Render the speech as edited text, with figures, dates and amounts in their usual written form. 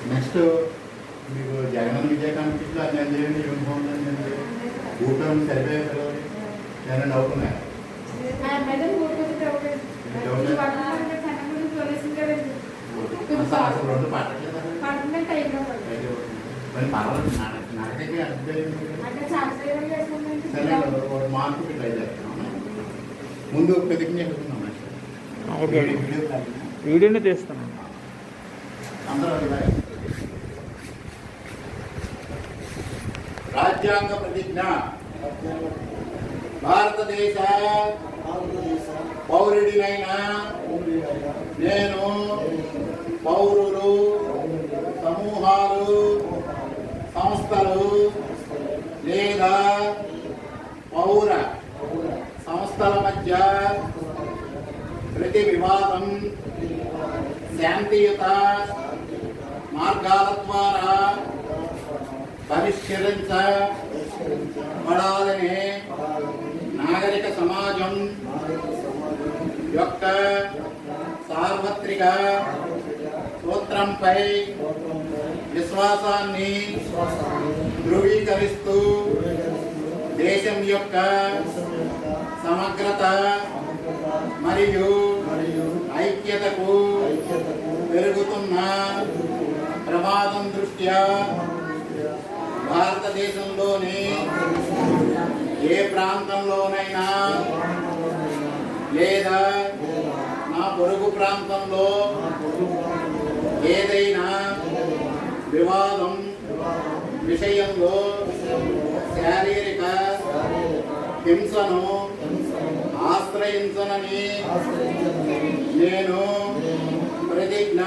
Next మీకు జగన్ విజయకాంతిలో అన్ని అందేయండి, యూనిఫామ్లు అన్ని బూటం సరిపోయే పిల్లలు ఏమైనా డౌట్ ఉన్నాయా? అసలు రెండు పట్టట్లేదు పర్వాలేదు. నడకకి సరే ఒక మార్పు ట్రై చేస్తాను. ముందు ప్రతిజ్ఞ చెప్తున్నాం. వీడియోనే తీస్తాను. రాజ్యాంగ ప్రతిజ్ఞ. భారతదేశ పౌరుడినైన నేను పౌరులు, సమూహాలు, సంస్థలు లేదా పౌర సంస్థల మధ్య ప్రతి వివాదం శాంతియుత మార్గాల ద్వారా పరిష్కరించబడాలని నాగరిక సమాజం యొక్క సార్వత్రిక సూత్రంపై విశ్వాసాన్ని ధృవీకరిస్తూ దేశం యొక్క సమగ్రత మరియు ఐక్యతకు పెరుగుతున్న ప్రమాదం దృష్ట్యా భారతదేశంలోని ఏ ప్రాంతంలోనైనా లేదా నా పొరుగు ప్రాంతంలో ఏదైనా వివాదం విషయంలో శారీరక హింసను ఆశ్రయించనని నేను ప్రతిజ్ఞ